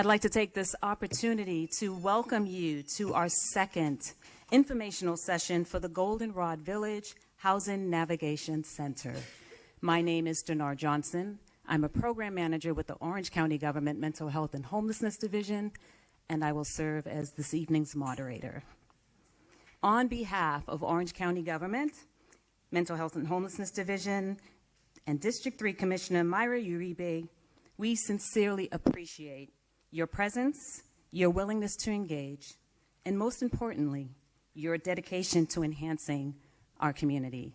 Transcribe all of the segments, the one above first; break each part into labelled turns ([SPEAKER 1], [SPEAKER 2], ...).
[SPEAKER 1] I'd like to take this opportunity to welcome you to our second informational session for the Goldenrod Village Housing Navigation Center. My name is Denard Johnson. I'm a program manager with the Orange County Government Mental Health and Homelessness Division, and I will serve as this evening's moderator. On behalf of Orange County Government, Mental Health and Homelessness Division, and District 3 Commissioner Mayra Uribe, we sincerely appreciate your presence, your willingness to engage, and most importantly, your dedication to enhancing our community.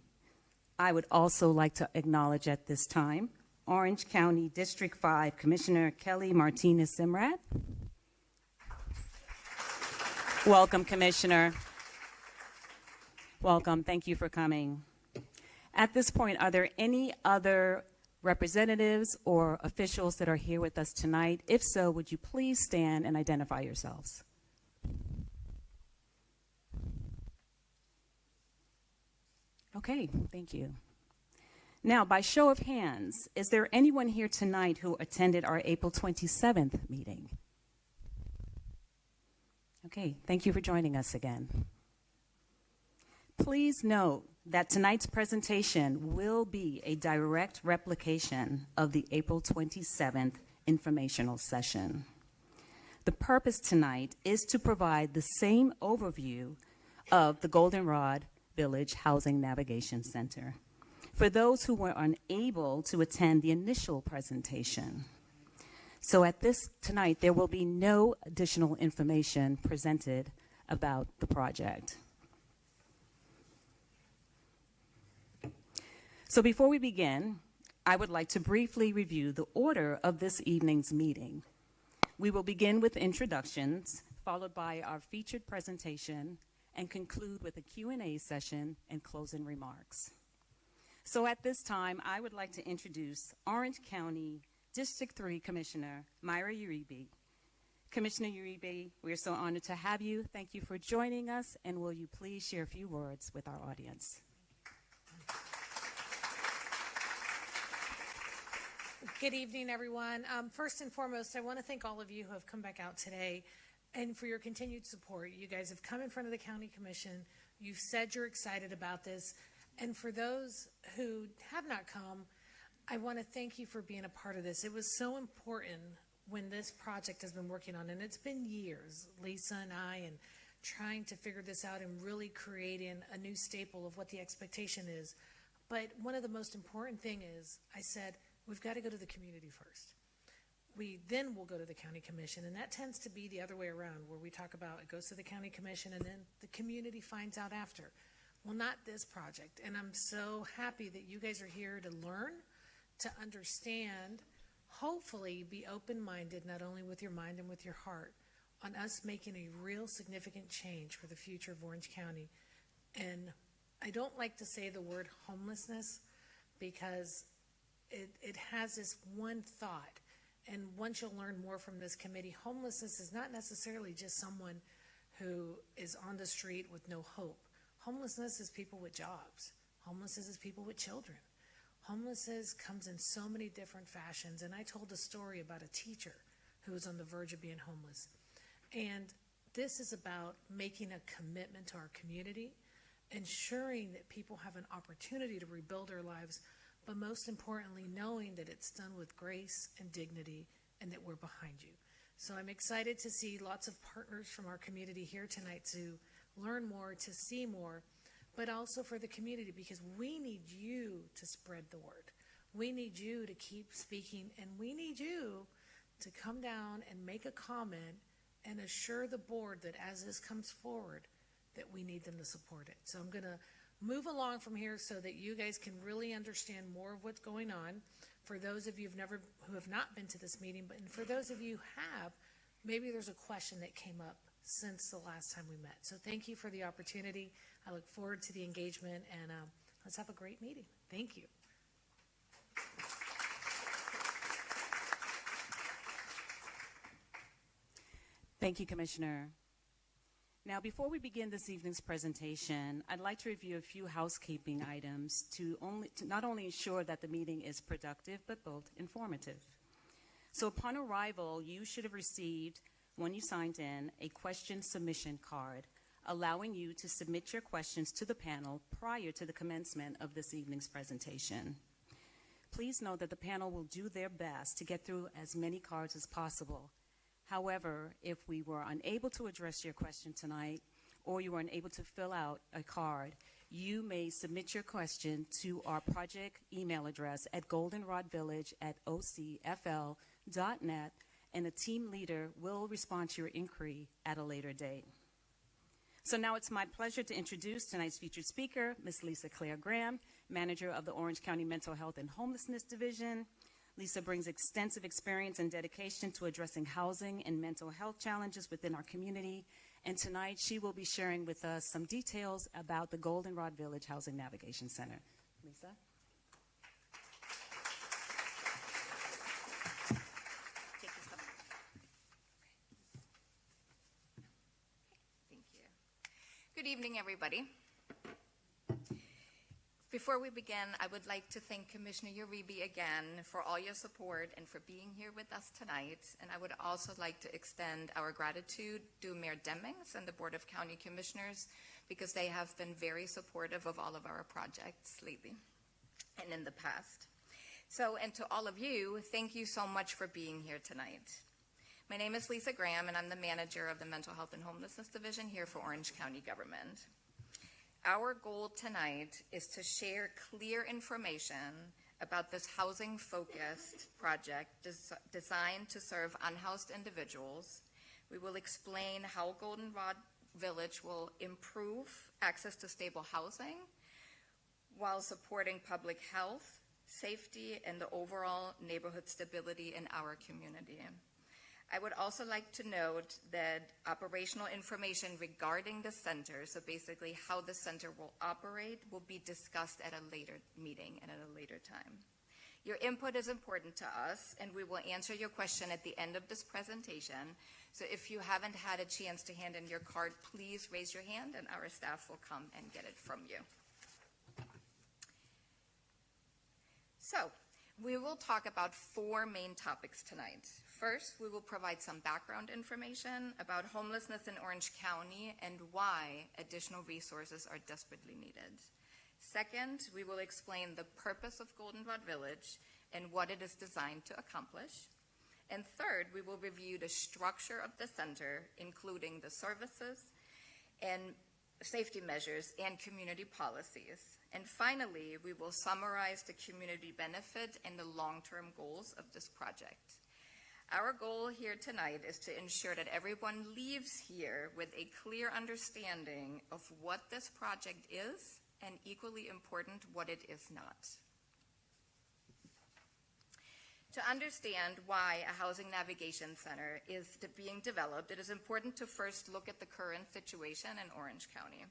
[SPEAKER 1] I would also like to acknowledge at this time Orange County District 5 Commissioner Kelly Martinez-Simrat. Welcome, Commissioner. Welcome. Thank you for coming. At this point, are there any other representatives or officials that are here with us tonight? If so, would you please stand and identify yourselves? Okay, thank you. Now, by show of hands, is there anyone here tonight who attended our April 27th meeting? Okay, thank you for joining us again. Please note that tonight's presentation will be a direct replication of the April 27th informational session. The purpose tonight is to provide the same overview of the Goldenrod Village Housing Navigation Center for those who were unable to attend the initial presentation. So tonight, there will be no additional information presented about the project. So before we begin, I would like to briefly review the order of this evening's meeting. We will begin with introductions, followed by our featured presentation, and conclude with a Q&A session and closing remarks. So at this time, I would like to introduce Orange County District 3 Commissioner Mayra Uribe. Commissioner Uribe, we are so honored to have you. Thank you for joining us, and will you please share a few words with our audience?
[SPEAKER 2] Good evening, everyone. First and foremost, I want to thank all of you who have come back out today and for your continued support. You guys have come in front of the County Commission. You've said you're excited about this. And for those who have not come, I want to thank you for being a part of this. It was so important when this project has been working on, and it's been years, Lisa and I, and trying to figure this out and really creating a new staple of what the expectation is. But one of the most important thing is, I said, we've got to go to the community first. Then we'll go to the County Commission, and that tends to be the other way around, where we talk about it goes to the County Commission and then the community finds out after. Well, not this project, and I'm so happy that you guys are here to learn, to understand, hopefully be open-minded, not only with your mind and with your heart, on us making a real significant change for the future of Orange County. And I don't like to say the word homelessness because it has this one thought, and once you'll learn more from this committee, homelessness is not necessarily just someone who is on the street with no hope. Homelessness is people with jobs. Homelessness is people with children. Homelessness comes in so many different fashions, and I told a story about a teacher who was on the verge of being homeless. And this is about making a commitment to our community, ensuring that people have an opportunity to rebuild their lives, but most importantly, knowing that it's done with grace and dignity and that we're behind you. So I'm excited to see lots of partners from our community here tonight to learn more, to see more, but also for the community, because we need you to spread the word. We need you to keep speaking, and we need you to come down and make a comment and assure the board that as this comes forward, that we need them to support it. So I'm going to move along from here so that you guys can really understand more of what's going on. For those of you who have not been to this meeting, but for those of you who have, maybe there's a question that came up since the last time we met. So thank you for the opportunity. I look forward to the engagement, and let's have a great meeting. Thank you.
[SPEAKER 1] Thank you, Commissioner. Now, before we begin this evening's presentation, I'd like to review a few housekeeping items to not only ensure that the meeting is productive, but both informative. So upon arrival, you should have received, when you signed in, a question submission card allowing you to submit your questions to the panel prior to the commencement of this evening's presentation. Please know that the panel will do their best to get through as many cards as possible. However, if we were unable to address your question tonight, or you were unable to fill out a card, you may submit your question to our project email address at goldenrodvillage@ocfl.net, and a team leader will respond to your inquiry at a later date. So now it's my pleasure to introduce tonight's featured speaker, Ms. Lisa Claire Graham, manager of the Orange County Mental Health and Homelessness Division. Lisa brings extensive experience and dedication to addressing housing and mental health challenges within our community. And tonight she will be sharing with us some details about the Goldenrod Village Housing Navigation Center. Lisa?
[SPEAKER 3] Take this up. Thank you. Good evening, everybody. Before we begin, I would like to thank Commissioner Uribe again for all your support and for being here with us tonight. And I would also like to extend our gratitude to Mayor Demings and the Board of County Commissioners, because they have been very supportive of all of our projects lately and in the past. So, and to all of you, thank you so much for being here tonight. My name is Lisa Graham, and I'm the manager of the Mental Health and Homelessness Division here for Orange County Government. Our goal tonight is to share clear information about this housing-focused project designed to serve unhoused individuals. We will explain how Goldenrod Village will improve access to stable housing while supporting public health, safety, and the overall neighborhood stability in our community. I would also like to note that operational information regarding the center, so basically how the center will operate, will be discussed at a later meeting and at a later time. Your input is important to us, and we will answer your question at the end of this presentation. So if you haven't had a chance to hand in your card, please raise your hand and our staff will come and get it from you. So, we will talk about 4 main topics tonight. First, we will provide some background information about homelessness in Orange County and why additional resources are desperately needed. Second, we will explain the purpose of Goldenrod Village and what it is designed to accomplish. And third, we will review the structure of the center, including the services and safety measures and community policies. And finally, we will summarize the community benefit and the long-term goals of this project. Our goal here tonight is to ensure that everyone leaves here with a clear understanding of what this project is, and equally important, what it is not. To understand why a housing navigation center is being developed, it is important to first look at the current situation in Orange County.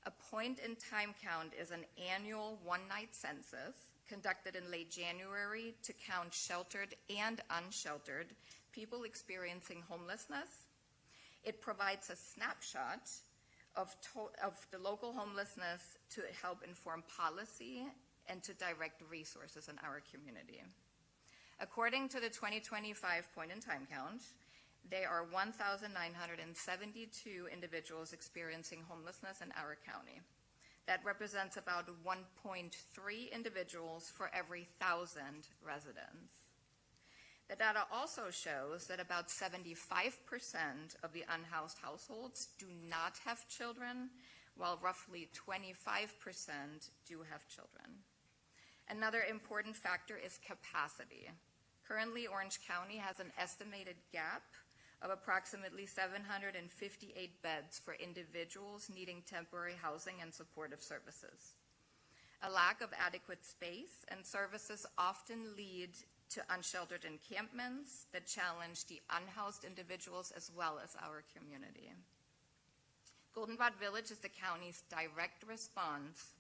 [SPEAKER 3] A point-in-time count is an annual one-night census conducted in late January to count sheltered and unsheltered people experiencing homelessness. It provides a snapshot of the local homelessness to help inform policy and to direct resources in our community. According to the 2025 point-in-time count, there are 1,972 individuals experiencing homelessness in our county. That represents about 1.3 individuals for every 1,000 residents. The data also shows that about 75% of the unhoused households do not have children, while roughly 25% do have children. Another important factor is capacity. Currently, Orange County has an estimated gap of approximately 758 beds for individuals needing temporary housing and supportive services. A lack of adequate space and services often lead to unsheltered encampments that challenge the unhoused individuals as well as our community. Goldenrod Village is the county's direct response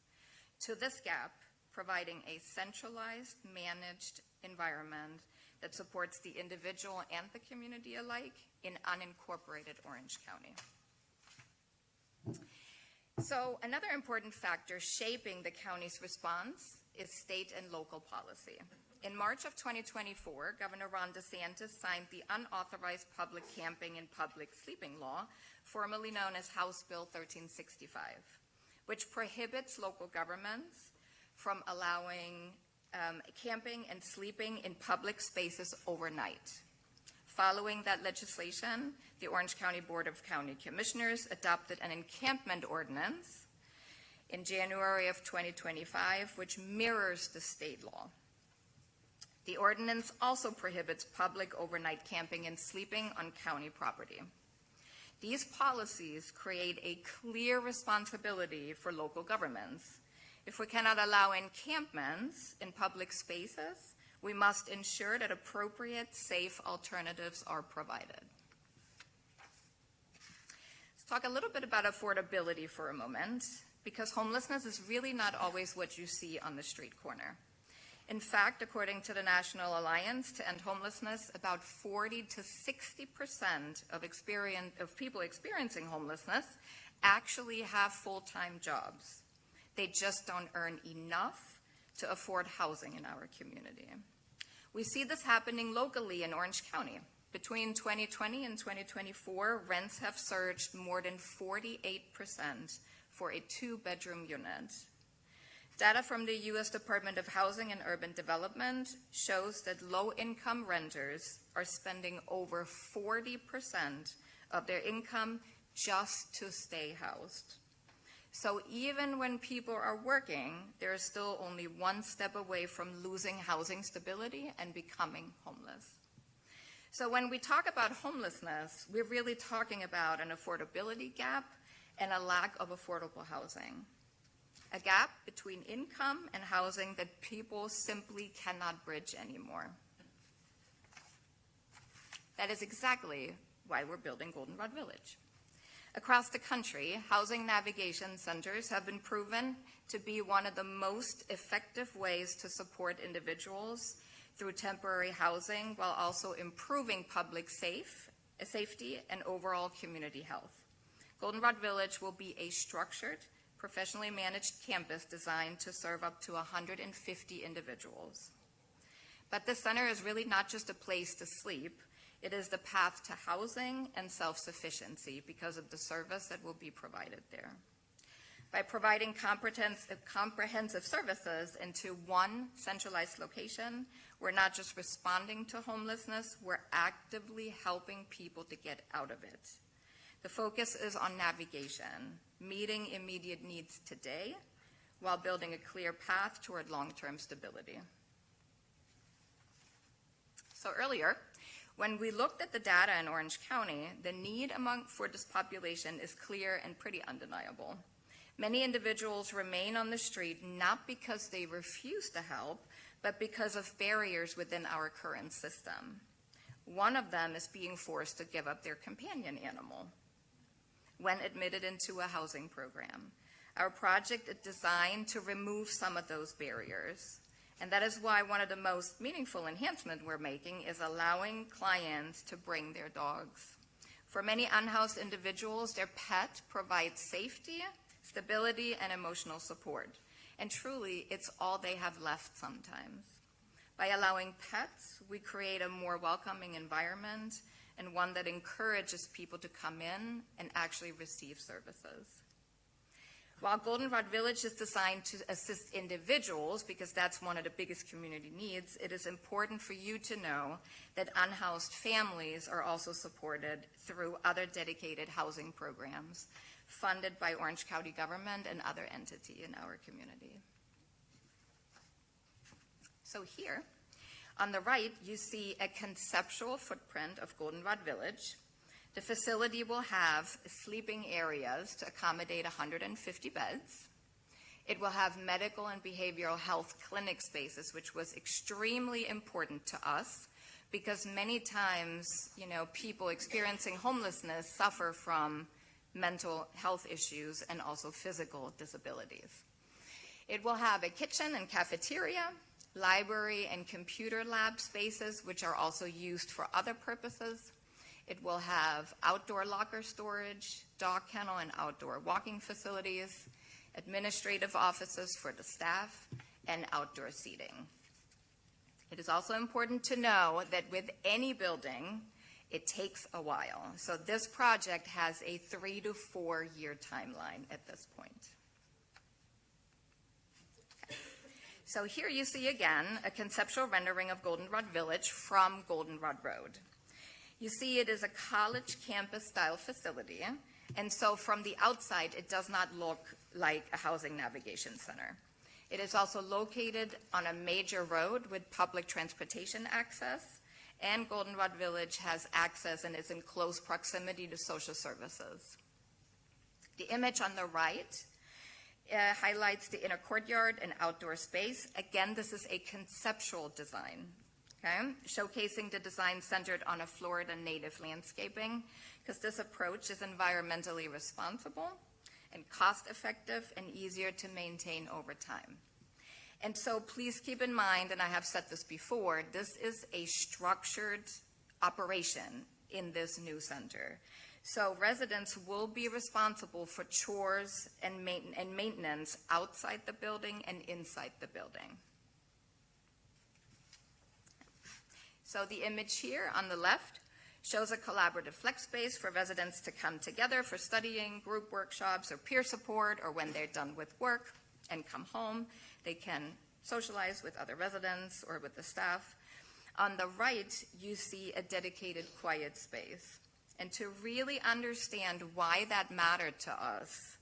[SPEAKER 3] to this gap, providing a centralized, managed environment that supports the individual and the community alike in unincorporated Orange County. So another important factor shaping the county's response is state and local policy. In March of 2024, Governor Ron DeSantis signed the Unauthorized Public Camping and Public Sleeping Law, formerly known as House Bill 1365, which prohibits local governments from allowing camping and sleeping in public spaces overnight. Following that legislation, the Orange County Board of County Commissioners adopted an encampment ordinance in January of 2025, which mirrors the state law. The ordinance also prohibits public overnight camping and sleeping on county property. These policies create a clear responsibility for local governments. If we cannot allow encampments in public spaces, we must ensure that appropriate, safe alternatives are provided. Let's talk a little bit about affordability for a moment, because homelessness is really not always what you see on the street corner. In fact, according to the National Alliance to End Homelessness, about 40 to 60% of people experiencing homelessness actually have full-time jobs. They just don't earn enough to afford housing in our community. We see this happening locally in Orange County. Between 2020 and 2024, rents have surged more than 48% for a 2-bedroom unit. Data from the U.S. Department of Housing and Urban Development shows that low-income renters are spending over 40% of their income just to stay housed. So even when people are working, they're still only one step away from losing housing stability and becoming homeless. So when we talk about homelessness, we're really talking about an affordability gap and a lack of affordable housing. A gap between income and housing that people simply cannot bridge anymore. That is exactly why we're building Goldenrod Village. Across the country, housing navigation centers have been proven to be one of the most effective ways to support individuals through temporary housing while also improving public safety and overall community health. Goldenrod Village will be a structured, professionally managed campus designed to serve up to 150 individuals. But this center is really not just a place to sleep. It is the path to housing and self-sufficiency because of the service that will be provided there. By providing comprehensive services into one centralized location, we're not just responding to homelessness, we're actively helping people to get out of it. The focus is on navigation, meeting immediate needs today while building a clear path toward long-term stability. So earlier, when we looked at the data in Orange County, the need for this population is clear and pretty undeniable. Many individuals remain on the street not because they refuse to help, but because of barriers within our current system. One of them is being forced to give up their companion animal when admitted into a housing program. Our project is designed to remove some of those barriers. And that is why one of the most meaningful enhancements we're making is allowing clients to bring their dogs. For many unhoused individuals, their pet provides safety, stability, and emotional support. And truly, it's all they have left sometimes. By allowing pets, we create a more welcoming environment and one that encourages people to come in and actually receive services. While Goldenrod Village is designed to assist individuals, because that's one of the biggest community needs, it is important for you to know that unhoused families are also supported through other dedicated housing programs funded by Orange County government and other entities in our community. So here, on the right, you see a conceptual footprint of Goldenrod Village. The facility will have sleeping areas to accommodate 150 beds. It will have medical and behavioral health clinic spaces, which was extremely important to us because many times, people experiencing homelessness suffer from mental health issues and also physical disabilities. It will have a kitchen and cafeteria, library and computer lab spaces, which are also used for other purposes. It will have outdoor locker storage, dog kennel and outdoor walking facilities, administrative offices for the staff, and outdoor seating. It is also important to know that with any building, it takes a while. So this project has a 3 to 4 year timeline at this point. Okay. So here you see again a conceptual rendering of Goldenrod Village from Goldenrod Road. You see it is a college campus style facility, and so from the outside it does not look like a housing navigation center. It is also located on a major road with public transportation access, and Goldenrod Village has access and is in close proximity to social services. The image on the right highlights the inner courtyard and outdoor space. Again, this is a conceptual design, okay? Showcasing the design centered on a Florida native landscaping, because this approach is environmentally responsible and cost-effective and easier to maintain over time. And so please keep in mind, and I have said this before, this is a structured operation in this new center. So residents will be responsible for chores and maintenance outside the building and inside the building. So the image here on the left shows a collaborative flex space for residents to come together for studying, group workshops, or peer support, or when they're done with work and come home, they can socialize with other residents or with the staff. On the right, you see a dedicated quiet space. And to really understand why that mattered to us,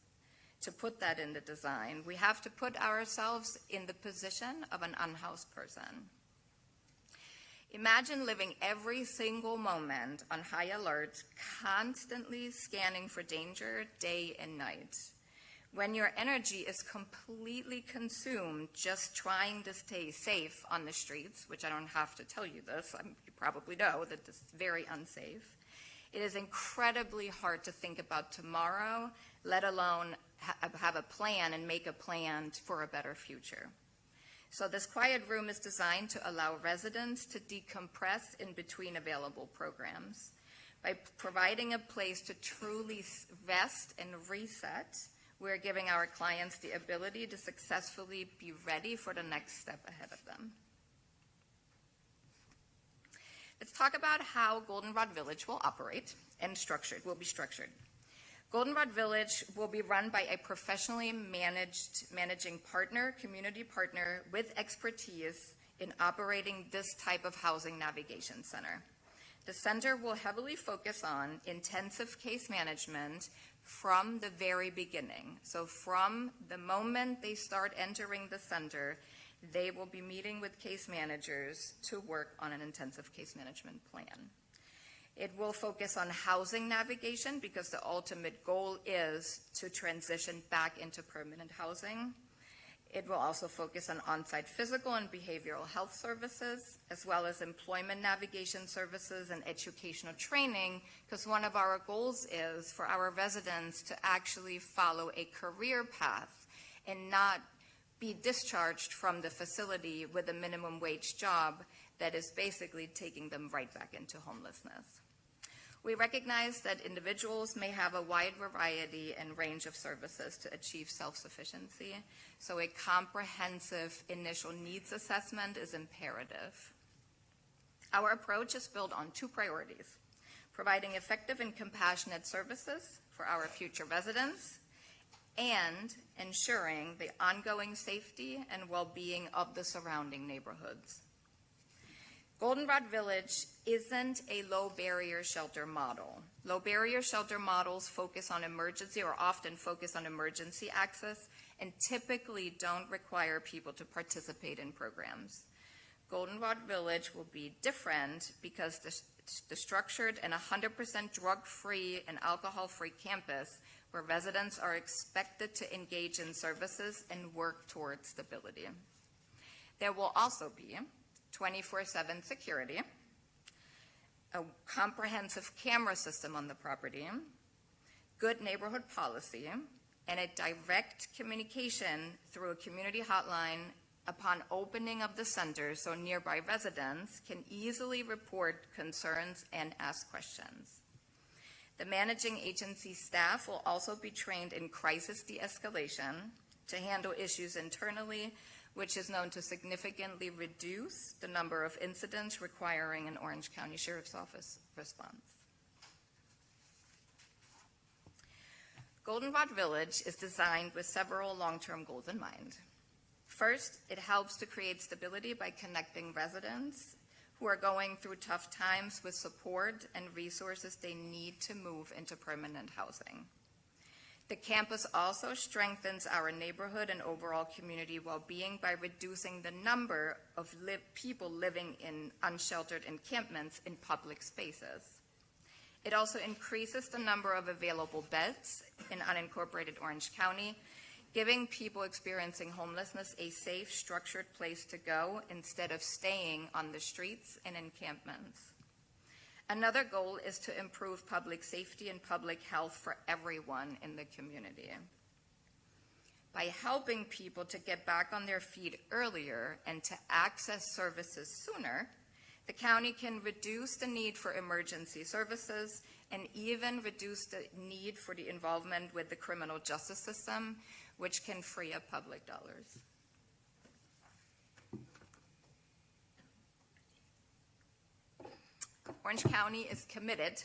[SPEAKER 3] to put that in the design, we have to put ourselves in the position of an unhoused person. Imagine living every single moment on high alert, constantly scanning for danger day and night. When your energy is completely consumed just trying to stay safe on the streets, which I don't have to tell you this, you probably know that this is very unsafe, it is incredibly hard to think about tomorrow, let alone have a plan and make a plan for a better future. So this quiet room is designed to allow residents to decompress in between available programs. By providing a place to truly rest and reset, we're giving our clients the ability to successfully be ready for the next step ahead of them. Let's talk about how Goldenrod Village will operate and will be structured. Goldenrod Village will be run by a professionally managing partner, community partner with expertise in operating this type of housing navigation center. The center will heavily focus on intensive case management from the very beginning. So from the moment they start entering the center, they will be meeting with case managers to work on an intensive case management plan. It will focus on housing navigation because the ultimate goal is to transition back into permanent housing. It will also focus on on-site physical and behavioral health services, as well as employment navigation services and educational training, because one of our goals is for our residents to actually follow a career path and not be discharged from the facility with a minimum wage job that is basically taking them right back into homelessness. We recognize that individuals may have a wide variety and range of services to achieve self-sufficiency, so a comprehensive initial needs assessment is imperative. Our approach is built on 2 priorities: providing effective and compassionate services for our future residents and ensuring the ongoing safety and well-being of the surrounding neighborhoods. Goldenrod Village isn't a low-barrier shelter model. Low-barrier shelter models focus on emergency or often focus on emergency access and typically don't require people to participate in programs. Goldenrod Village will be different because the structured and 100% drug-free and alcohol-free campus where residents are expected to engage in services and work towards stability. There will also be 24/7 security, a comprehensive camera system on the property, good neighborhood policy, and a direct communication through a community hotline upon opening of the center so nearby residents can easily report concerns and ask questions. The managing agency staff will also be trained in crisis de-escalation to handle issues internally which is known to significantly reduce the number of incidents requiring an Orange County Sheriff's Office response. Goldenrod Village is designed with several long-term goals in mind. First, it helps to create stability by connecting residents who are going through tough times with support and resources they need to move into permanent housing. The campus also strengthens our neighborhood and overall community well-being by reducing the number of people living in unsheltered encampments in public spaces. It also increases the number of available beds in unincorporated Orange County, giving people experiencing homelessness a safe, structured place to go instead of staying on the streets and encampments. Another goal is to improve public safety and public health for everyone in the community. By helping people to get back on their feet earlier and to access services sooner, the county can reduce the need for emergency services and even reduce the need for the involvement with the criminal justice system, which can free up public dollars. Orange County is committed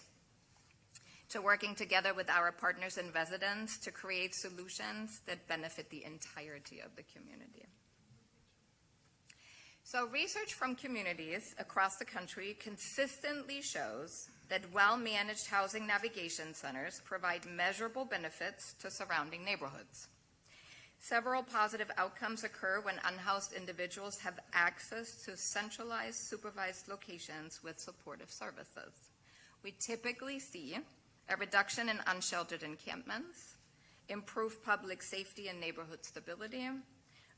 [SPEAKER 3] to working together with our partners and residents to create solutions that benefit the entirety of the community. So research from communities across the country consistently shows that well-managed housing navigation centers provide measurable benefits to surrounding neighborhoods. Several positive outcomes occur when unhoused individuals have access to centralized, supervised locations with supportive services. We typically see a reduction in unsheltered encampments, improved public safety and neighborhood stability,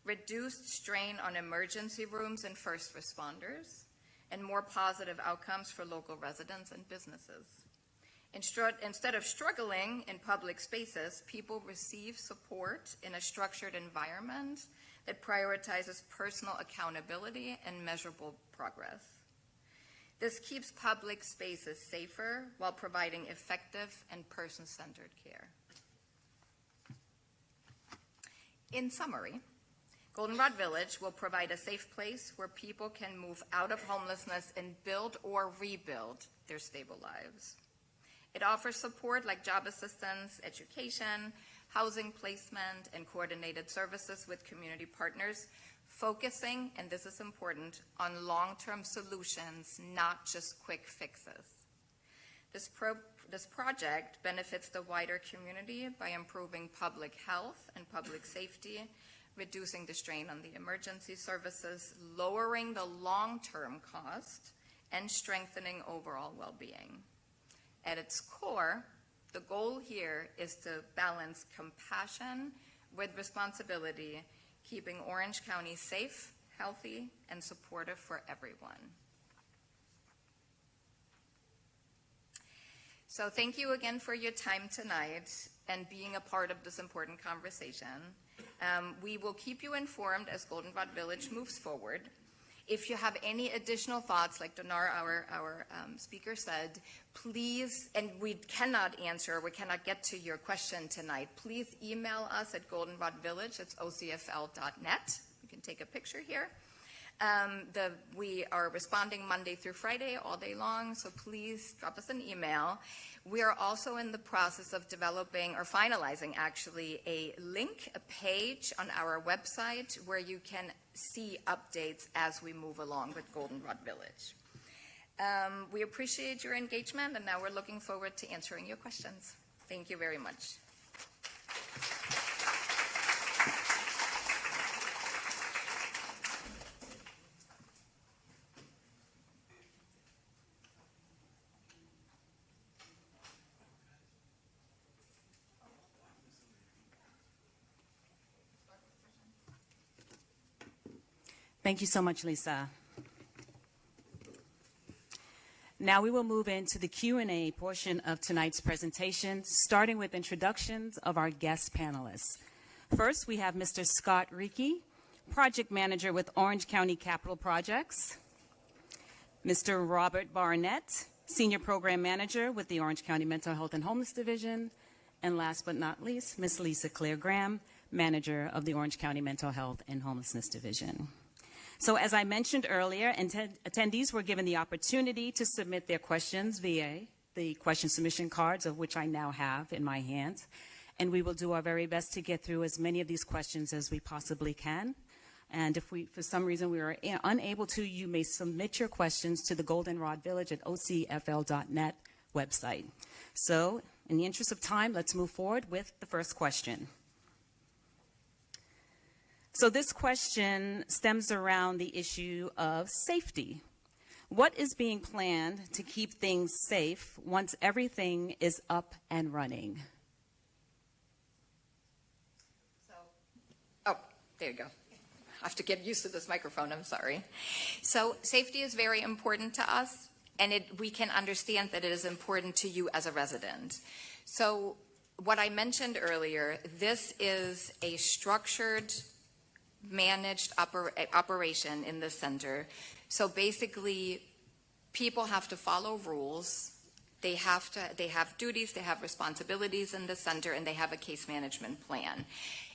[SPEAKER 3] reduced strain on emergency rooms and first responders, and more positive outcomes for local residents and businesses. Instead of struggling in public spaces, people receive support in a structured environment that prioritizes personal accountability and measurable progress. This keeps public spaces safer while providing effective and person-centered care. In summary, Goldenrod Village will provide a safe place where people can move out of homelessness and build or rebuild their stable lives. It offers support like job assistance, education, housing placement, and coordinated services with community partners, focusing, and this is important, on long-term solutions, not just quick fixes. This project benefits the wider community by improving public health and public safety, reducing the strain on the emergency services, lowering the long-term cost, and strengthening overall well-being. At its core, the goal here is to balance compassion with responsibility, keeping Orange County safe, healthy, and supportive for everyone. So thank you again for your time tonight and being a part of this important conversation. We will keep you informed as Goldenrod Village moves forward. If you have any additional thoughts, like Donar, our speaker, said, please, and we cannot get to your question tonight, please email us at goldenrodvillage, it's ocfl.net. You can take a picture here. We are responding Monday through Friday all day long, so please drop us an email. We are also in the process of developing, or finalizing actually, a page on our website where you can see updates as we move along with Goldenrod Village. We appreciate your engagement, and now we're looking forward to answering your questions. Thank you very much.
[SPEAKER 1] Thank you so much, Lisa. Now we will move into the Q&A portion of tonight's presentation, starting with introductions of our guest panelists. First, we have Mr. Scott Reiki, Project Manager with Orange County Capital Projects, Mr. Robert Barnett, Senior Program Manager with the Orange County Mental Health and Homeless Division, and last but not least, Ms. Lisa Claire Graham, Manager of the Orange County Mental Health and Homelessness Division. So as I mentioned earlier, attendees were given the opportunity to submit their questions via the question submission cards, of which I now have in my hand. And we will do our very best to get through as many of these questions as we possibly can. And if for some reason we are unable to, you may submit your questions to the Goldenrod Village at ocfl.net website. So in the interest of time, let's move forward with the first question. So this question stems around the issue of safety. What is being planned to keep things safe once everything is up and running?
[SPEAKER 3] There you go. I have to get used to this microphone, I'm sorry. So safety is very important to us, and we can understand that it is important to you as a resident. So what I mentioned earlier, this is a structured, managed operation in the center. So basically, people have to follow rules. They have duties, they have responsibilities in the center, and they have a case management plan.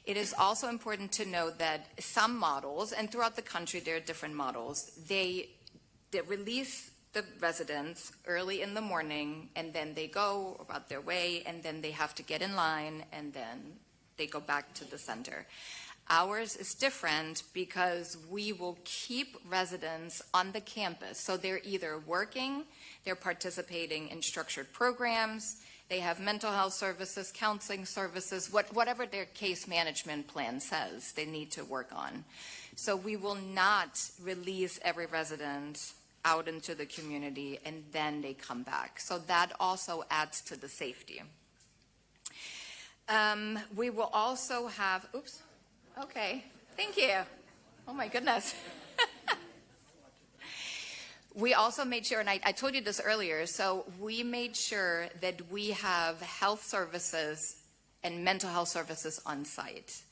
[SPEAKER 3] It is also important to note that some models, and throughout the country there are different models, they release the residents early in the morning, and then they go about their way, and then they have to get in line, and then they go back to the center. Ours is different because we will keep residents on the campus. So they're either working, they're participating in structured programs, they have mental health services, counseling services, whatever their case management plan says they need to work on. So we will not release every resident out into the community and then they come back. So that also adds to the safety. We will also have, oops, okay, thank you. Oh my goodness. We also made sure, and I told you this earlier, so we made sure that we have health services and mental health services on site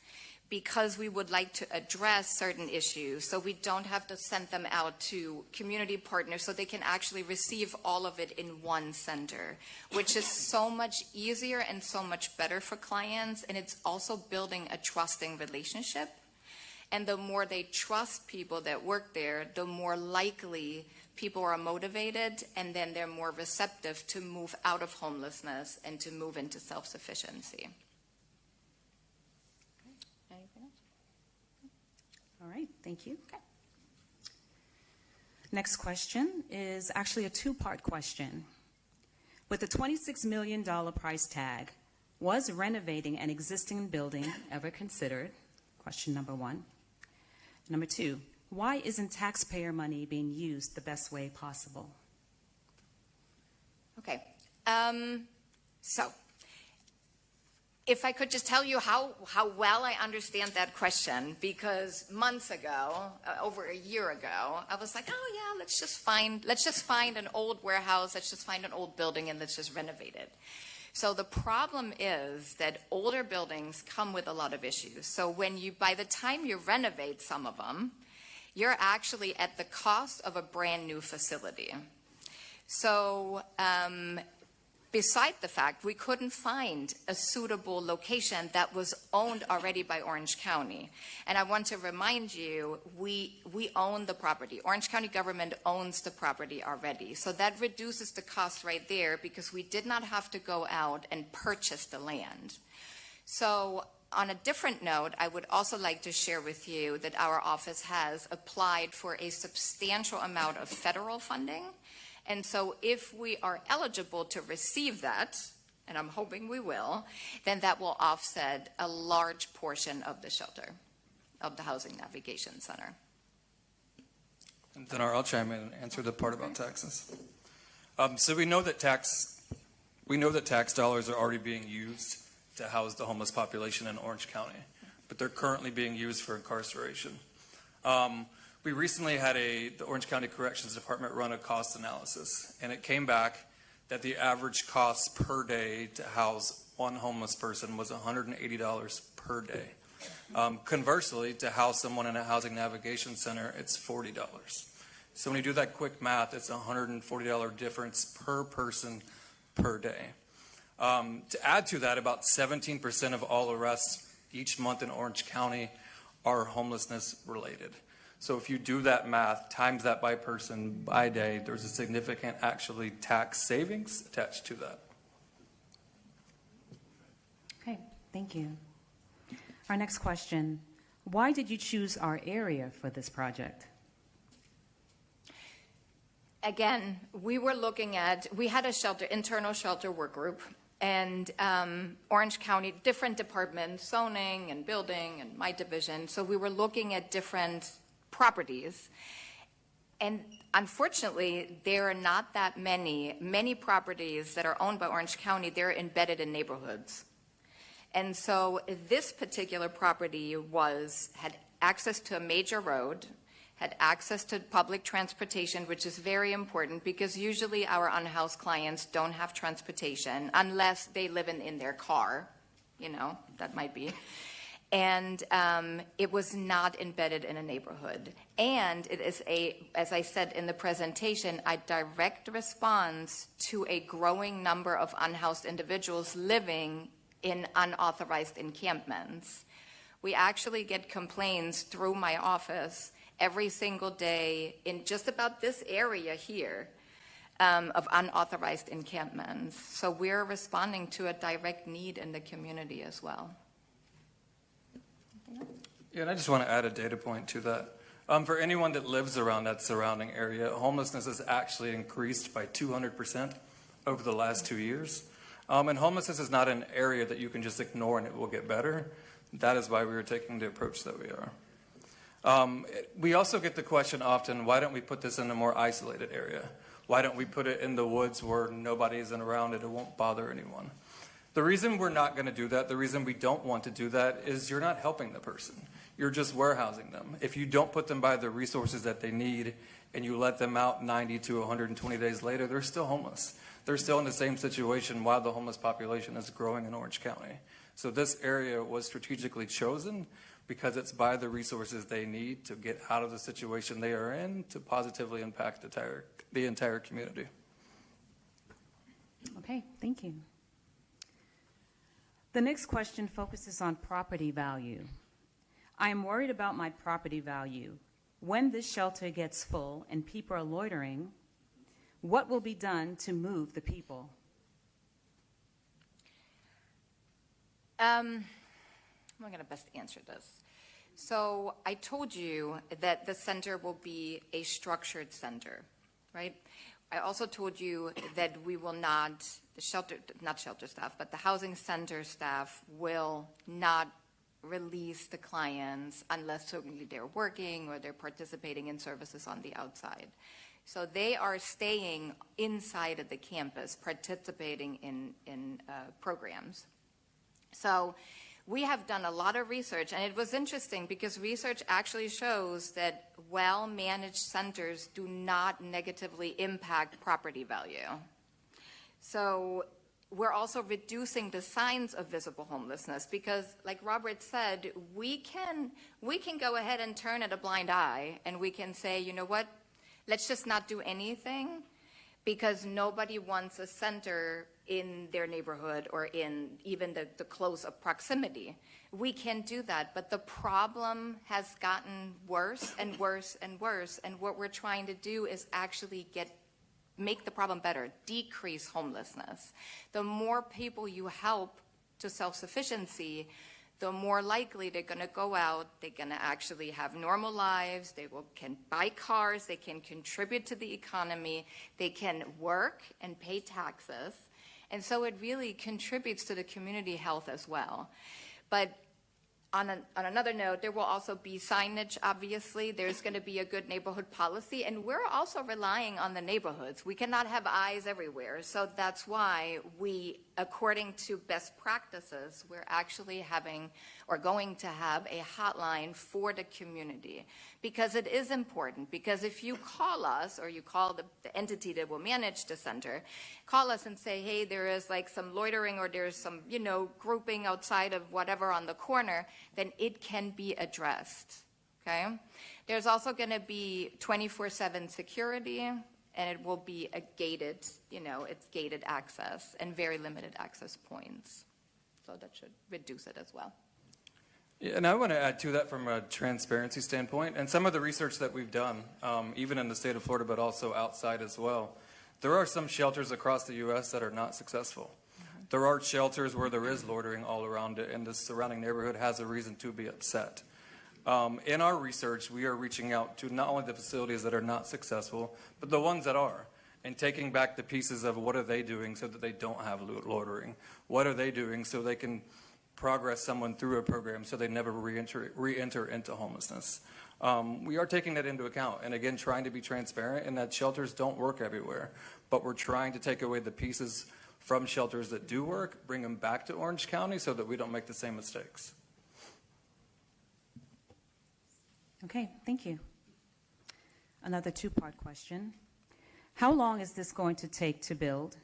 [SPEAKER 3] because we would like to address certain issues so we don't have to send them out to community partners so they can actually receive all of it in one center, which is so much easier and so much better for clients, and it's also building a trusting relationship. And the more they trust people that work there, the more likely people are motivated, and then they're more receptive to move out of homelessness and to move into self-sufficiency. Anything else?
[SPEAKER 1] All right, thank you.
[SPEAKER 3] Okay.
[SPEAKER 1] Next question is actually a two-part question. With a $26 million price tag, was renovating an existing building ever considered? Question number one. Number two, why isn't taxpayer money being used the best way possible?
[SPEAKER 3] Okay. So if I could just tell you how well I understand that question, because months ago, over a year ago, I was like, oh yeah, let's just find an old warehouse, let's just find an old building and let's just renovate it. So the problem is that older buildings come with a lot of issues. So by the time you renovate some of them, you're actually at the cost of a brand new facility. So beside the fact we couldn't find a suitable location that was owned already by Orange County. And I want to remind you, we own the property. Orange County government owns the property already. So that reduces the cost right there because we did not have to go out and purchase the land. So on a different note, I would also like to share with you that our office has applied for a substantial amount of federal funding. And so if we are eligible to receive that, and I'm hoping we will, then that will offset a large portion of the shelter, of the Housing Navigation Center.
[SPEAKER 4] And then I'll chime in and answer the part about taxes. So we know that tax dollars are already being used to house the homeless population in Orange County, but they're currently being used for incarceration. We recently had the Orange County Corrections Department run a cost analysis, and it came back that the average cost per day to house one homeless person was $180 per day. Conversely, to house someone in a housing navigation center, it's $40. So when you do that quick math, it's a $140 difference per person per day. To add to that, about 17% of all arrests each month in Orange County are homelessness related. So if you do that math, times that by person, by day, there's a significant actually tax savings attached to that.
[SPEAKER 1] Okay, thank you. Our next question, why did you choose our area for this project?
[SPEAKER 3] Again, we had a internal shelter work group, and Orange County, different departments, zoning and building and my division. So we were looking at different properties. And unfortunately, there are not that many properties that are owned by Orange County. They're embedded in neighborhoods. And so this particular property had access to a major road, had access to public transportation, which is very important because usually our unhoused clients don't have transportation unless they live in their car, that might be. And it was not embedded in a neighborhood. And it is as I said in the presentation, a direct response to a growing number of unhoused individuals living in unauthorized encampments. We actually get complaints through my office every single day in just about this area here of unauthorized encampments. So we're responding to a direct need in the community as well.
[SPEAKER 4] Yeah, and I just want to add a data point to that. For anyone that lives around that surrounding area, homelessness has actually increased by 200% over the last 2 years. And homelessness is not an area that you can just ignore and it will get better. That is why we are taking the approach that we are. We also get the question often, why don't we put this in a more isolated area? Why don't we put it in the woods where nobody isn't around it won't bother anyone? The reason we're not going to do that, the reason we don't want to do that is you're not helping the person. You're just warehousing them. If you don't put them by the resources that they need and you let them out 90 to 120 days later, they're still homeless. They're still in the same situation while the homeless population is growing in Orange County. So this area was strategically chosen because it's by the resources they need to get out of the situation they are in to positively impact the entire community.
[SPEAKER 1] Okay, thank you. The next question focuses on property value. I am worried about my property value. When this shelter gets full and people are loitering, what will be done to move the people?
[SPEAKER 3] I'm going to best answer this. So I told you that the center will be a structured center, right? I also told you that we will not, not shelter staff, but the housing center staff will not release the clients unless certainly they're working or they're participating in services on the outside. So they are staying inside of the campus, participating in programs. So we have done a lot of research, and it was interesting because research actually shows that well-managed centers do not negatively impact property value. So we're also reducing the signs of visible homelessness because, like Robert said, we can go ahead and turn at a blind eye, and we can say, you know what, let's just not do anything because nobody wants a center in their neighborhood or in even the close of proximity. We can do that, but the problem has gotten worse and worse and worse, and what we're trying to do is actually make the problem better, decrease homelessness. The more people you help to self-sufficiency, the more likely they're going to go out, they're going to actually have normal lives, can buy cars, they can contribute to the economy, they can work and pay taxes, and so it really contributes to the community health as well. But on another note, there will also be signage, obviously. There's going to be a good neighborhood policy, and we're also relying on the neighborhoods. We cannot have eyes everywhere, so that's why we, according to best practices, we're actually going to have a hotline for the community, because it is important, because if you call us, or you call the entity that will manage the center, call us and say, hey, there is like some loitering, or there's some, grouping outside of whatever on the corner, then it can be addressed, okay? There's also going to be 24/7 security, and it will be a gated, it's gated access and very limited access points. So that should reduce it as well.
[SPEAKER 4] Yeah, and I want to add to that from a transparency standpoint, and some of the research that we've done, even in the state of Florida, but also outside as well. There are some shelters across the U.S. that are not successful. There are shelters where there is loitering all around it, and the surrounding neighborhood has a reason to be upset. In our research, we are reaching out to not only the facilities that are not successful, but the ones that are, and taking back the pieces of what are they doing so that they don't have loitering. What are they doing so they can progress someone through a program so they never re-enter into homelessness. We are taking that into account, and again, trying to be transparent in that shelters don't work everywhere, but we're trying to take away the pieces from shelters that do work, bring them back to Orange County so that we don't make the same mistakes.
[SPEAKER 1] Okay, thank you. Another two-part question. How long is this going to take to build?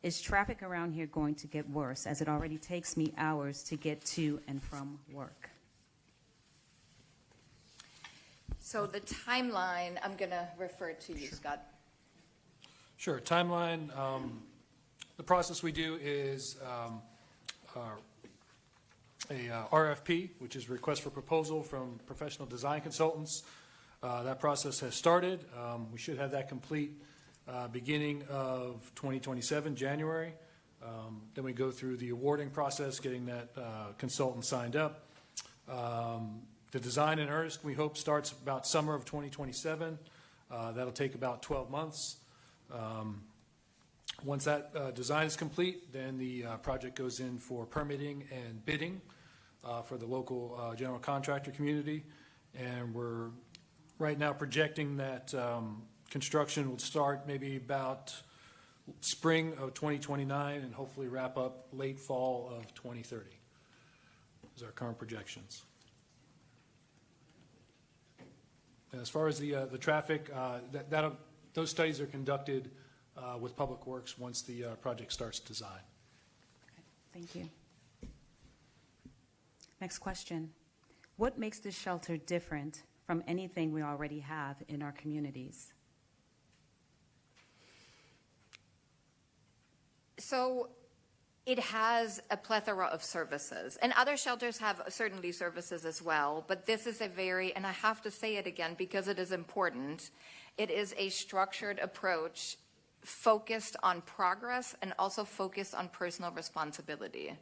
[SPEAKER 1] Is traffic around here going to get worse, as it already takes me hours to get to and from work?
[SPEAKER 3] So the timeline, I'm going to refer to you, Scott.
[SPEAKER 5] Sure. Timeline, the process we do is a RFP, which is request for proposal from professional design consultants. That process has started. We should have that complete beginning of 2027, January. Then we go through the awarding process, getting that consultant signed up. The design in earnest, we hope, starts about summer of 2027. That'll take about 12 months. Once that design is complete, then the project goes in for permitting and bidding for the local general contractor community. And we're right now projecting that construction will start maybe about spring of 2029 and hopefully wrap up late fall of 2030 is our current projections. And as far as the traffic, those studies are conducted with Public Works once the project starts design.
[SPEAKER 1] Okay, thank you. Next question. What makes this shelter different from anything we already have in our communities?
[SPEAKER 3] So it has a plethora of services, and other shelters have certainly services as well, but this is a very, and I have to say it again because it is important, it is a structured approach focused on progress and also focused on personal responsibility.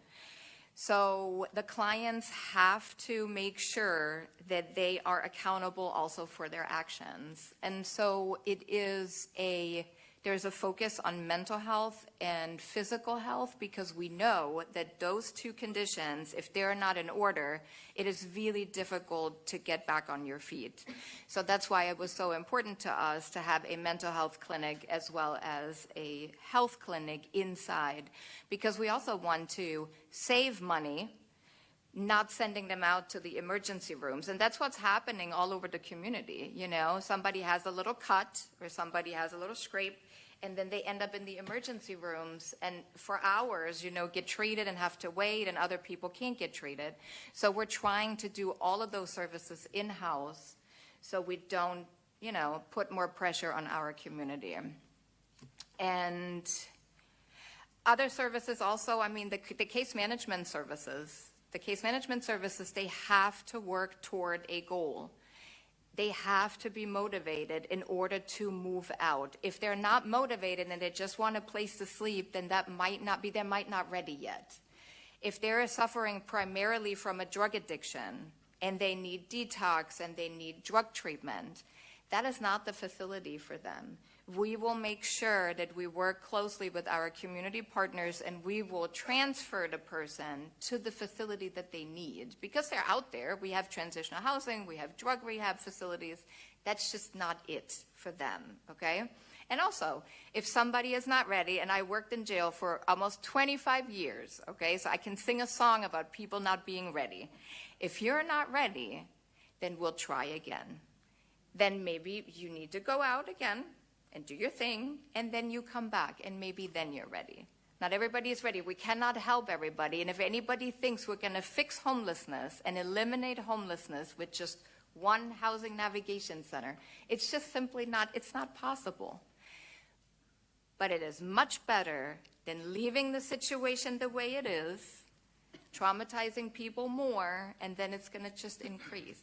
[SPEAKER 3] So the clients have to make sure that they are accountable also for their actions. And so there's a focus on mental health and physical health because we know that those two conditions, if they're not in order, it is really difficult to get back on your feet. So that's why it was so important to us to have a mental health clinic as well as a health clinic inside, because we also want to save money, not sending them out to the emergency rooms. And that's what's happening all over the community. You know, somebody has a little cut or somebody has a little scrape, and then they end up in the emergency rooms and for hours, you know, get treated and have to wait, and other people can't get treated. So we're trying to do all of those services in-house so we don't, you know, put more pressure on our community. And other services also, I mean, the case management services, they have to work toward a goal. They have to be motivated in order to move out. If they're not motivated and they just want a place to sleep, then they're might not ready yet. If they're suffering primarily from a drug addiction and they need detox and they need drug treatment, that is not the facility for them. We will make sure that we work closely with our community partners and we will transfer the person to the facility that they need. Because they're out there, we have transitional housing, we have drug rehab facilities. That's just not it for them, okay? And also, if somebody is not ready, and I worked in jail for almost 25 years, okay, so I can sing a song about people not being ready. If you're not ready, then we'll try again. Then maybe you need to go out again and do your thing, and then you come back, and maybe then you're ready. Not everybody is ready. We cannot help everybody, and if anybody thinks we're going to fix homelessness and eliminate homelessness with just one housing navigation center, it's just simply not, it's not possible. But it is much better than leaving the situation the way it is, traumatizing people more, and then it's going to just increase.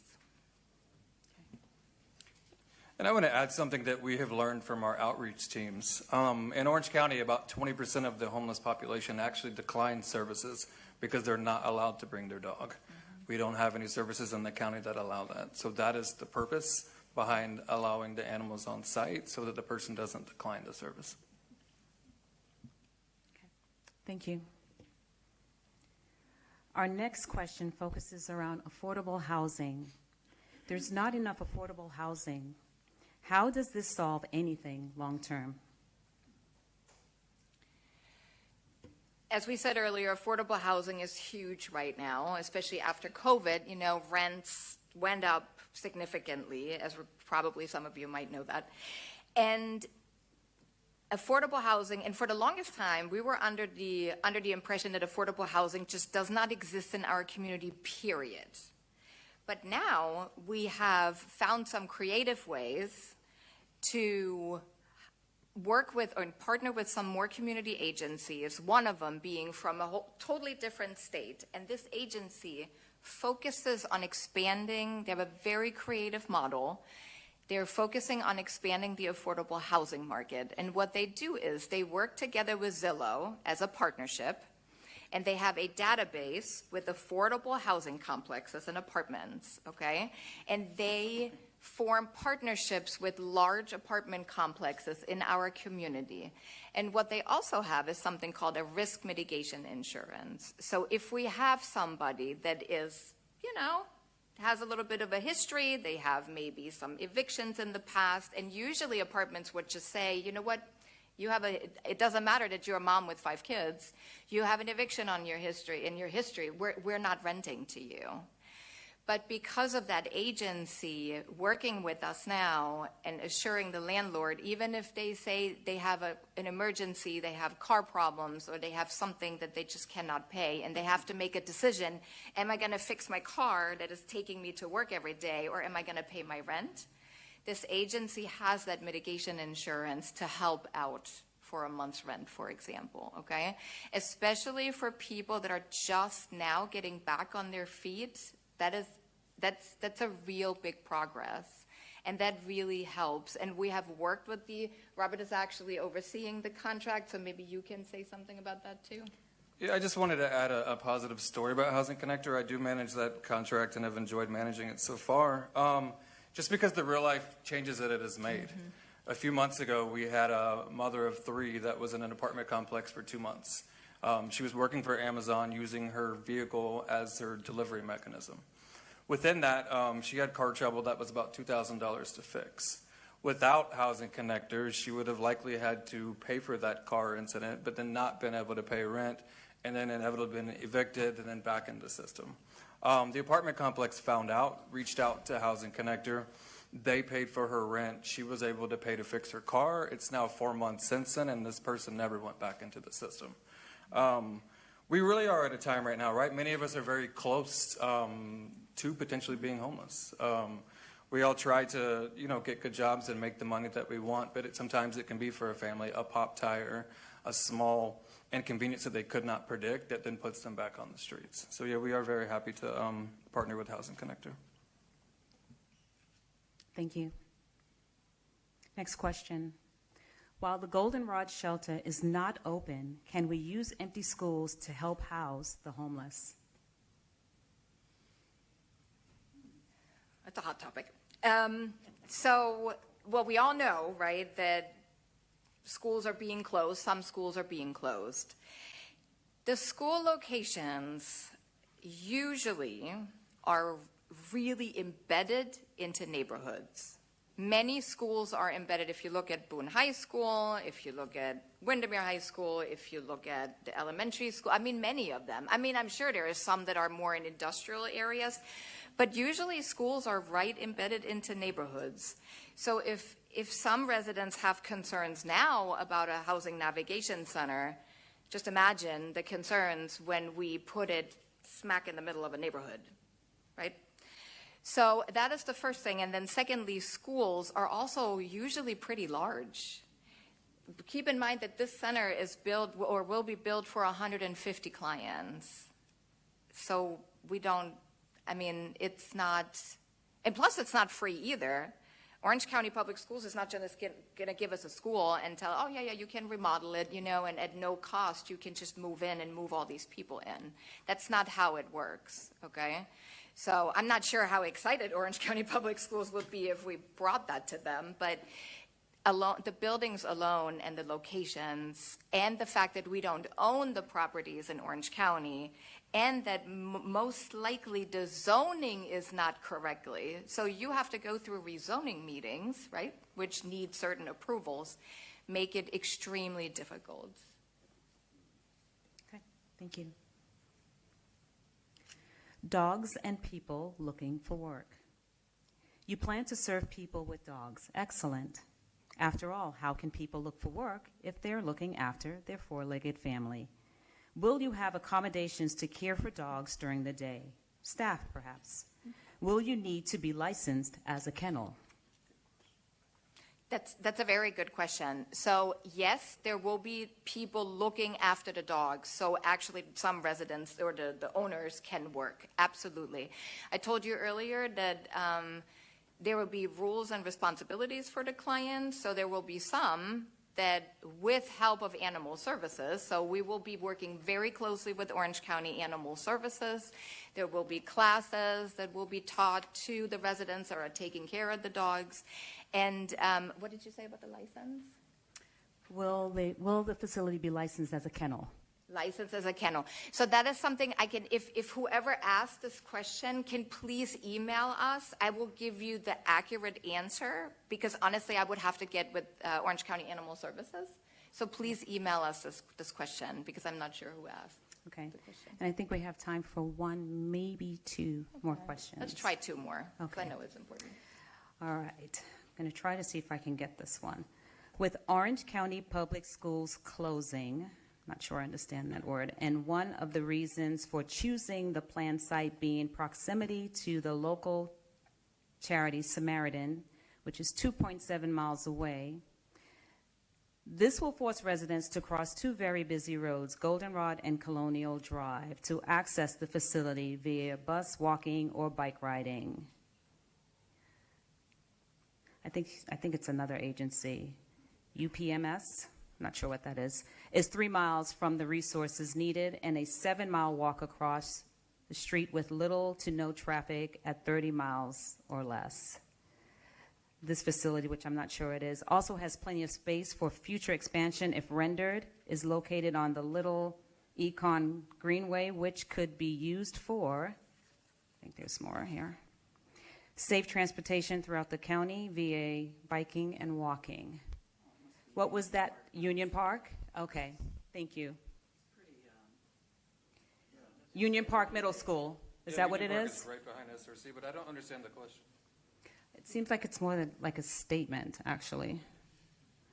[SPEAKER 4] And I want to add something that we have learned from our outreach teams. In Orange County, about 20% of the homeless population actually decline services because they're not allowed to bring their dog. We don't have any services in the county that allow that. So that is the purpose behind allowing the animals on site, so that the person doesn't decline the service.
[SPEAKER 1] Thank you. Our next question focuses around affordable housing. There's not enough affordable housing. How does this solve anything long-term?
[SPEAKER 3] As we said earlier, affordable housing is huge right now, especially after COVID. You know, rents went up significantly, as probably some of you might know that. And affordable housing, and for the longest time, we were under the impression that affordable housing just does not exist in our community, period. But now we have found some creative ways to work with or partner with some more community agencies, one of them being from a totally different state. And this agency focuses on expanding. They have a very creative model. They're focusing on expanding the affordable housing market. And what they do is they work together with Zillow as a partnership, and they have a database with affordable housing complexes and apartments, okay? And they form partnerships with large apartment complexes in our community. And what they also have is something called a risk mitigation insurance. So if we have somebody that is, you know, has a little bit of a history, they have maybe some evictions in the past, and usually apartments would just say, you know what, it doesn't matter that you're a mom with 5 kids, you have an eviction on your history, we're not renting to you. But because of that agency working with us now and assuring the landlord, even if they say they have an emergency, they have car problems, or they have something that they just cannot pay, and they have to make a decision, am I going to fix my car that is taking me to work every day, or am I going to pay my rent? This agency has that mitigation insurance to help out for a month's rent, for example, okay? Especially for people that are just now getting back on their feet. That's a real big progress, and that really helps. And we have worked with Robert is actually overseeing the contract, so maybe you can say something about that too.
[SPEAKER 4] Yeah, I just wanted to add a positive story about Housing Connector. I do manage that contract and have enjoyed managing it so far. Just because the real life changes that it has made. Mm-hmm. A few months ago, we had a mother of 3 that was in an apartment complex for 2 months. She was working for Amazon using her vehicle as her delivery mechanism. Within that, she had car trouble that was about $2,000 to fix. Without Housing Connectors, she would have likely had to pay for that car incident, but then not been able to pay rent, and then inevitably been evicted and then back in the system. The apartment complex found out, reached out to Housing Connector. They paid for her rent. She was able to pay to fix her car. It's now 4 months since then, and this person never went back into the system. We really are at a time right now, right? Many of us are very close to potentially being homeless. We all try to, get good jobs and make the money that we want, but sometimes it can be for a family a pop tire, a small inconvenience that they could not predict that then puts them back on the streets. So yeah, we are very happy to partner with Housing Connector.
[SPEAKER 1] Thank you. Next question. While the Goldenrod shelter is not open, can we use empty schools to help house the homeless?
[SPEAKER 3] That's a hot topic. We all know, right, that schools are being closed. Some schools are being closed. The school locations usually are really embedded into neighborhoods. Many schools are embedded. If you look at Boone High School, if you look at Windermere High School, if you look at the elementary school, many of them. I'm sure there are some that are more in industrial areas, but usually schools are right embedded into neighborhoods. So if some residents have concerns now about a housing navigation center, just imagine the concerns when we put it smack in the middle of a neighborhood, right? So that is the first thing. And then secondly, schools are also usually pretty large. Keep in mind that this center is built or will be built for 150 clients. So we don't, I mean, it's not, and plus it's not free either. Orange County Public Schools is not just going to give us a school and tell, oh, yeah, you can remodel it, and at no cost you can just move in and move all these people in. That's not how it works, okay? So I'm not sure how excited Orange County Public Schools would be if we brought that to them, but the buildings alone and the locations and the fact that we don't own the properties in Orange County and that most likely the zoning is not correctly. So you have to go through rezoning meetings, right, which need certain approvals, make it extremely difficult.
[SPEAKER 1] Okay, thank you. Dogs and people looking for work. You plan to serve people with dogs. Excellent. After all, how can people look for work if they're looking after their four-legged family? Will you have accommodations to care for dogs during the day? Staff, perhaps. Will you need to be licensed as a kennel?
[SPEAKER 3] That's a very good question. So yes, there will be people looking after the dogs. So actually some residents or the owners can work, absolutely. I told you earlier that there will be rules and responsibilities for the client. So there will be some that with help of animal services, so we will be working very closely with Orange County Animal Services. There will be classes that will be taught to the residents that are taking care of the dogs. And what did you say about the license?
[SPEAKER 1] Will the facility be licensed as a kennel?
[SPEAKER 3] Licensed as a kennel. So that is something I can, if whoever asked this question can please email us, I will give you the accurate answer, because honestly I would have to get with Orange County Animal Services. So please email us this question, because I'm not sure who asked.
[SPEAKER 1] Okay, and I think we have time for one, maybe two more questions.
[SPEAKER 3] Let's try two more, because
[SPEAKER 1] Okay.
[SPEAKER 3] I know it's important.
[SPEAKER 1] All right, I'm going to try to see if I can get this one. With Orange County Public Schools closing, not sure I understand that word, and one of the reasons for choosing the planned site being proximity to the local charity Samaritan, which is 2.7 miles away, this will force residents to cross two very busy roads, Goldenrod and Colonial Drive, to access the facility via bus, walking, or bike riding. I think it's another agency, UPMS. Not sure what that is 3 miles from the resources needed and a 7-mile walk across the street with little to no traffic at 30 miles or less. This facility, which I'm not sure it is, also has plenty of space for future expansion if rendered, is located on the Little Econ Greenway, which could be used for, I think there's more here, safe transportation throughout the county via biking and walking. What was that, Union Park? Okay, thank you. Union Park Middle School, is that what it
[SPEAKER 4] Union Park
[SPEAKER 1] is?
[SPEAKER 4] right behind SRC, but I don't understand the question.
[SPEAKER 1] It seems like it's more than like a statement, actually.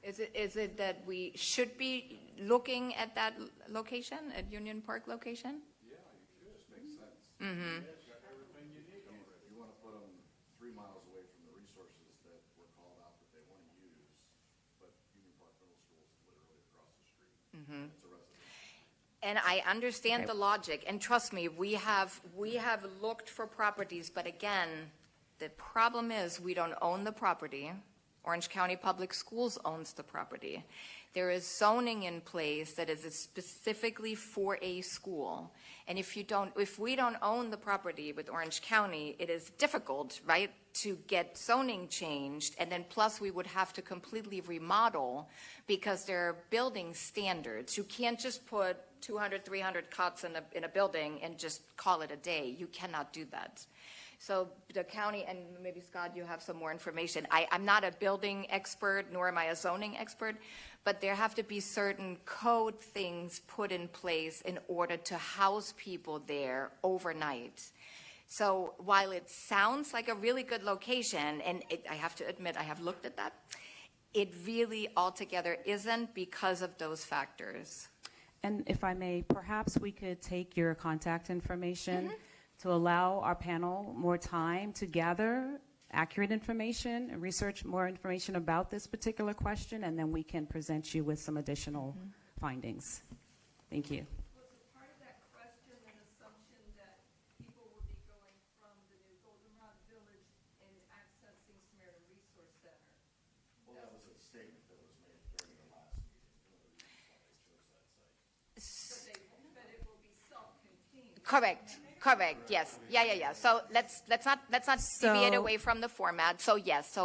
[SPEAKER 3] Is it that we should be looking at that location, at Union Park location?
[SPEAKER 6] Yeah, it just makes sense. Mm-hmm. Everything you need. If you want to put them 3 miles away from the resources that were called out that they want to use, but Union Park Middle School is literally across the street. Mm-hmm. It's a residence.
[SPEAKER 3] And I understand the logic, and trust me, we have looked for properties, but again, the problem is we don't own the property. Orange County Public Schools owns the property. There is zoning in place that is specifically for a school. And if we don't own the property with Orange County, it is difficult, right, to get zoning changed. And then plus we would have to completely remodel because there are building standards. You can't just put 200, 300 cots in a building and just call it a day. You cannot do that. So the county, and maybe Scott, you have some more information. I'm not a building expert, nor am I a zoning expert, but there have to be certain code things put in place in order to house people there overnight. So while it sounds like a really good location, and I have to admit I have looked at that, it really altogether isn't because of those factors.
[SPEAKER 1] And if I may, perhaps we could take your contact information to allow our panel more time to gather accurate information and research more information about this particular question, and then we can present you with some additional findings. Thank you.
[SPEAKER 7] Was it part of that question an assumption that
[SPEAKER 3] Correct, yes. Yeah. So let's not deviate away from the format. So yes,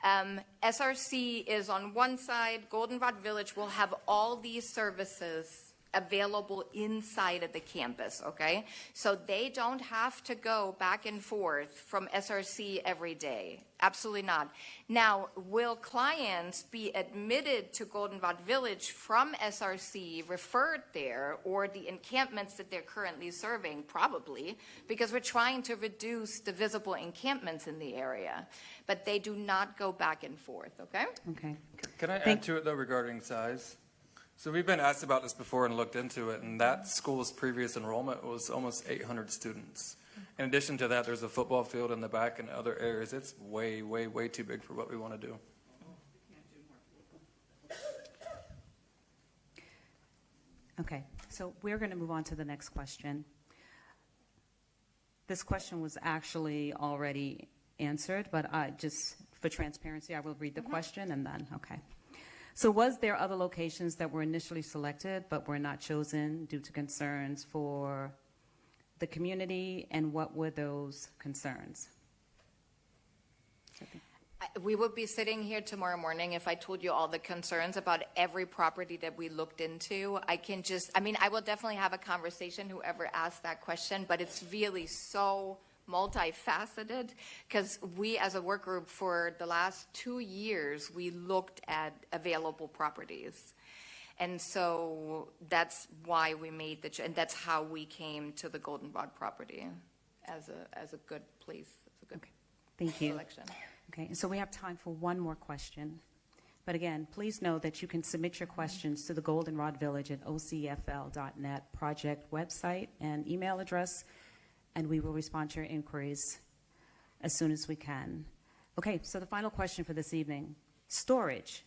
[SPEAKER 3] SRC is on one side, Goldenrod Village will have all these services available inside of the campus, okay? So they don't have to go back and forth from SRC every day. Absolutely not. Now, will clients be admitted to Goldenrod Village from SRC, referred there, or the encampments that they're currently serving? Probably, because we're trying to reduce the visible encampments in the area. But they do not go back and forth, okay?
[SPEAKER 1] Okay.
[SPEAKER 4] Can I add to it, though, regarding size? So we've been asked about this before and looked into it, and that school's previous enrollment was almost 800 students. In addition to that, there's a football field in the back and other areas. It's way, way, way too big for what we want to do.
[SPEAKER 1] Okay, so we're going to move on to the next question. This question was actually already answered, but just for transparency, I will read the question and then, okay. So was there other locations that were initially selected but were not chosen due to concerns for the community, and what were those concerns?
[SPEAKER 3] We would be sitting here tomorrow morning if I told you all the concerns about every property that we looked into. I will definitely have a conversation, whoever asked that question, but it's really so multifaceted, because we as a work group for the last 2 years, we looked at available properties. And so that's why we made and that's how we came to the Goldenrod property as a good place. It's a good
[SPEAKER 1] Thank you.
[SPEAKER 3] selection.
[SPEAKER 1] Okay, and so we have time for one more question. But again, please know that you can submit your questions to the Goldenrod Village at ocfl.net project website and email address, and we will respond to your inquiries as soon as we can. Okay, so the final question for this evening, storage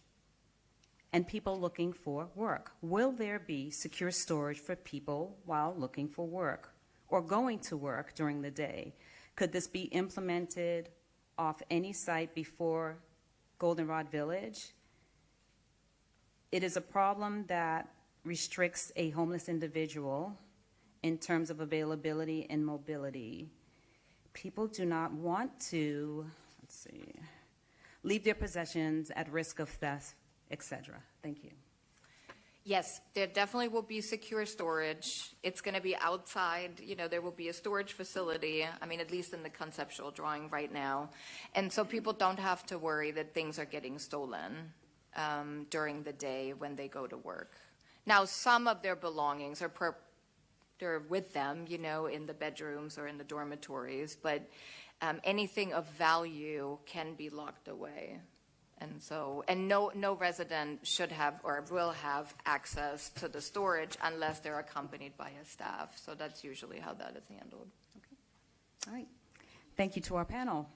[SPEAKER 1] and people looking for work. Will there be secure storage for people while looking for work or going to work during the day? Could this be implemented off any site before Goldenrod Village? It is a problem that restricts a homeless individual in terms of availability and mobility. People do not want to, leave their possessions at risk of theft, etc. Thank you.
[SPEAKER 3] Yes, there definitely will be secure storage. It's going to be outside. There will be a storage facility, at least in the conceptual drawing right now. And so people don't have to worry that things are getting stolen during the day when they go to work. Now, some of their belongings they're with them, in the bedrooms or in the dormitories, but anything of value can be locked away. And no resident should have or will have access to the storage unless they're accompanied by a staff. So that's usually how that is handled.
[SPEAKER 1] Okay. All right. Thank you to our panel.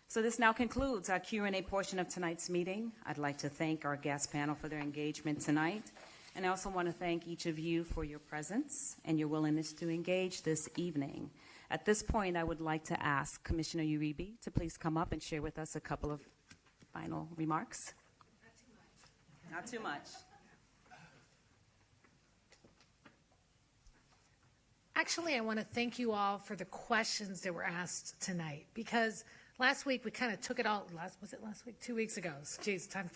[SPEAKER 1] So this now concludes our Q&A portion of tonight's meeting. I'd like to thank our guest panel for their engagement tonight. And I also want to thank each of you for your presence and your willingness to engage this evening. At this point, I would like to ask Commissioner Uribe to please come up and share with us a couple of final remarks. Not too much.
[SPEAKER 2] Actually, I want to thank you all for the questions that were asked tonight, because last week we kind of took it all. Was it last week? 2 weeks ago. Geez, time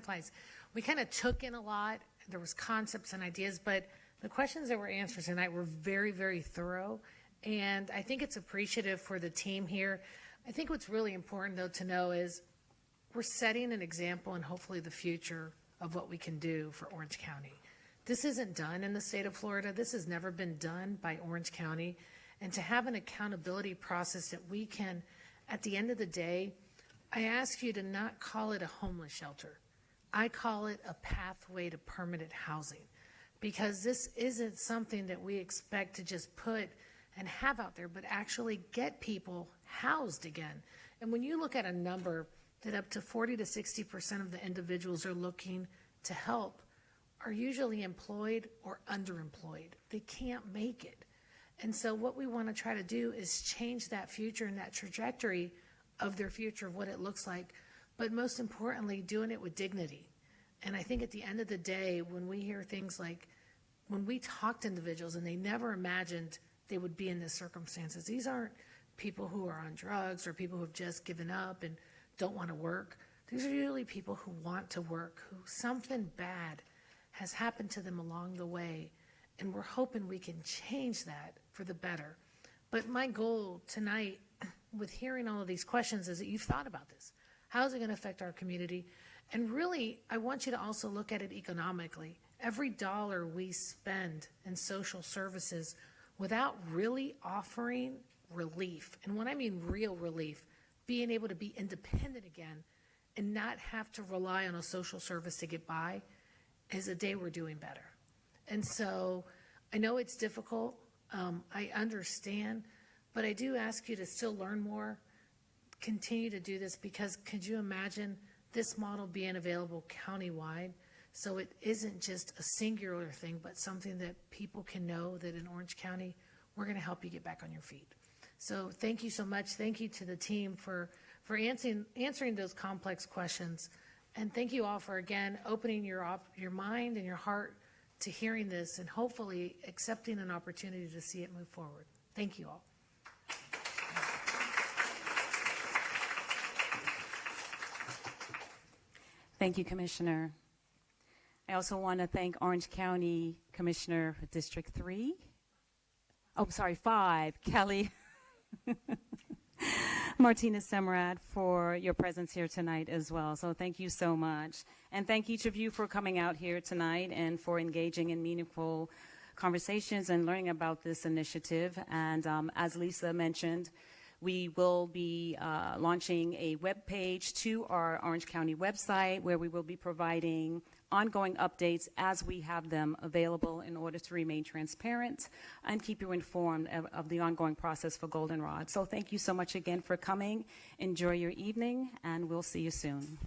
[SPEAKER 2] flies. We kind of took in a lot. There was concepts and ideas, but the questions that were answered tonight were very, very thorough, and I think it's appreciative for the team here. I think what's really important, though, to know is we're setting an example and hopefully the future of what we can do for Orange County. This isn't done in the state of Florida. This has never been done by Orange County. And to have an accountability process that we can, at the end of the day, I ask you to not call it a homeless shelter. I call it a pathway to permanent housing, because this isn't something that we expect to just put and have out there, but actually get people housed again. And when you look at a number that up to 40 to 60% of the individuals are looking to help are usually employed or underemployed. They can't make it. And so what we want to try to do is change that future and that trajectory of their future, of what it looks like, but most importantly, doing it with dignity. And I think at the end of the day, when we hear things like, when we talk to individuals and they never imagined they would be in these circumstances. These aren't people who are on drugs or people who have just given up and don't want to work. These are usually people who want to work, who something bad has happened to them along the way, and we're hoping we can change that for the better. But my goal tonight with hearing all of these questions is that you've thought about this. How is it going to affect our community? And really, I want you to also look at it economically. Every dollar we spend in social services without really offering relief, and when I mean real relief, being able to be independent again and not have to rely on a social service to get by, is a day we're doing better. And so I know it's difficult. I understand, but I do ask you to still learn more, continue to do this, because could you imagine this model being available countywide? So it isn't just a singular thing, but something that people can know that in Orange County, we're going to help you get back on your feet. So thank you so much. Thank you to the team for answering those complex questions. And thank you all for, again, opening your mind and your heart to hearing this and hopefully accepting an opportunity to see it move forward. Thank you all.
[SPEAKER 1] Thank you, Commissioner. I also want to thank Orange County Commissioner for District 3. Oh, sorry, 5, Kelly Martinez-Semerad, for your presence here tonight as well. So thank you so much. And thank each of you for coming out here tonight and for engaging in meaningful conversations and learning about this initiative. And as Lisa mentioned, we will be launching a web page to our Orange County website where we will be providing ongoing updates as we have them available in order to remain transparent and keep you informed of the ongoing process for Goldenrod. So thank you so much again for coming. Enjoy your evening, and we'll see you soon.